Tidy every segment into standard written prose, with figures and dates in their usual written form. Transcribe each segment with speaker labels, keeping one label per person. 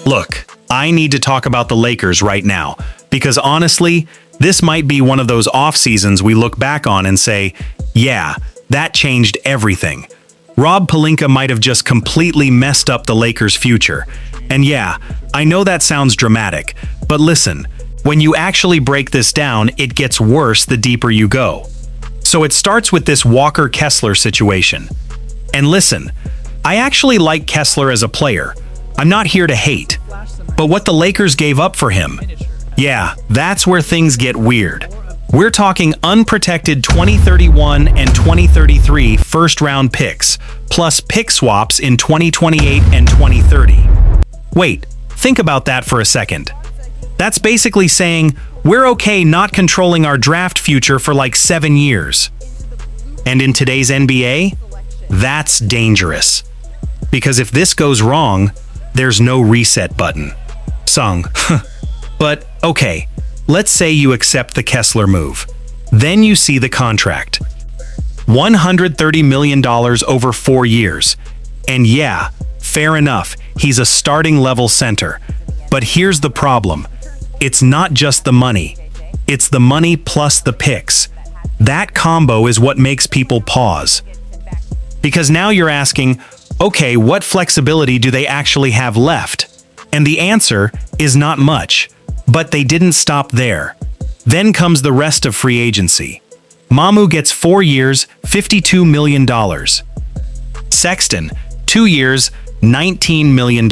Speaker 1: Look, I need to talk about the Lakers right now, because honestly, this might be one of those off seasons we look back on and say, yeah, that changed everything. Rob Pelinka might have just completely messed up the Lakers' future. And yeah, I know that sounds dramatic, but listen, when you actually break this down, it gets worse the deeper you go. So it starts with this Walker Kessler situation. And listen, I actually like Kessler as a player. I'm not here to hate. But what the Lakers gave up for him, yeah, that's where things get weird. We're talking unprotected 2031 and 2033 first-round picks, plus pick swaps in 2028 and 2030. Wait, think about that for a second. That's basically saying we're okay not controlling our draft future for like 7 years. And in today's NBA, that's dangerous. Because if this goes wrong, there's no reset button. Sung. But okay, let's say you accept the Kessler move. Then you see the contract. $130 million over 4 years. And yeah, fair enough, he's a starting level center. But here's the problem. It's not just the money. It's the money plus the picks. That combo is what makes people pause. Because now you're asking, okay, what flexibility do they actually have left? And the answer is not much. But they didn't stop there. Then comes the rest of free agency. Mamu gets 4 years, $52 million. Sexton, 2 years, $19 million.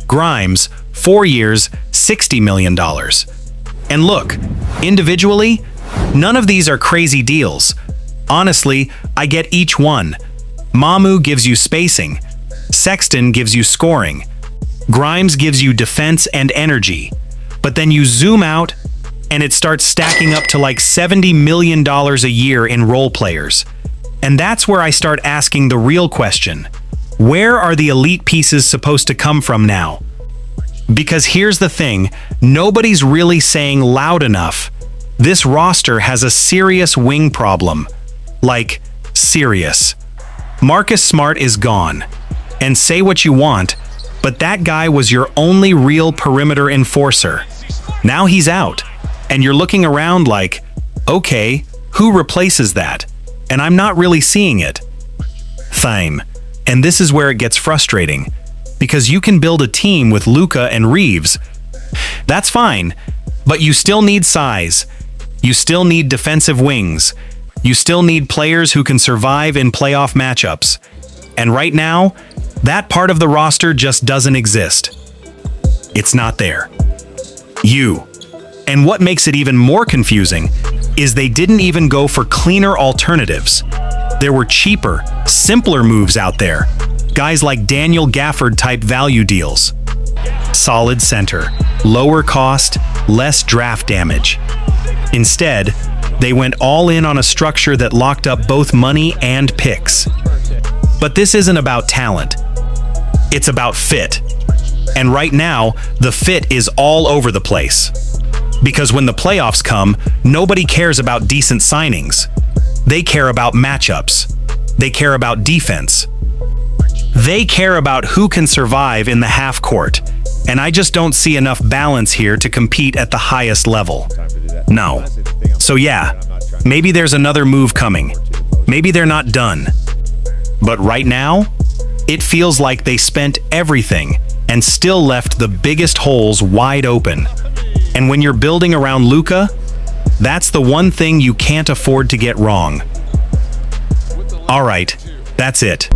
Speaker 1: Grimes, 4 years, $60 million. And look, individually, none of these are crazy deals. Honestly, I get each one. Mamu gives you spacing. Sexton gives you scoring. Grimes gives you defense and energy. But then you zoom out, and it starts stacking up to like $70 million a year in role players. And that's where I start asking the real question. Where are the elite pieces supposed to come from now? Because here's the thing, nobody's really saying loud enough. This roster has a serious wing problem. Like, serious. Marcus Smart is gone. And say what you want, but that guy was your only real perimeter enforcer. Now he's out, and you're looking around like, okay, who replaces that? And I'm not really seeing it. Fine. And this is where it gets frustrating, because you can build a team with Luka and Reeves. That's fine, but you still need size. You still need defensive wings. You still need players who can survive in playoff matchups. And right now, that part of the roster just doesn't exist. It's not there. And what makes it even more confusing is they didn't even go for cleaner alternatives. There were cheaper, simpler moves out there. Guys like Daniel Gafford type value deals. Solid center, lower cost, less draft damage. Instead, they went all in on a structure that locked up both money and picks. But this isn't about talent. It's about fit. And right now, the fit is all over the place. Because when the playoffs come, nobody cares about decent signings. They care about matchups. They care about defense. They care about who can survive in the half court. And I just don't see enough balance here to compete at the highest level. No. So yeah, maybe there's another move coming. Maybe they're not done. But right now, it feels like they spent everything and still left the biggest holes wide open. And when you're building around Luka, that's the one thing you can't afford to get wrong. All right, that's it.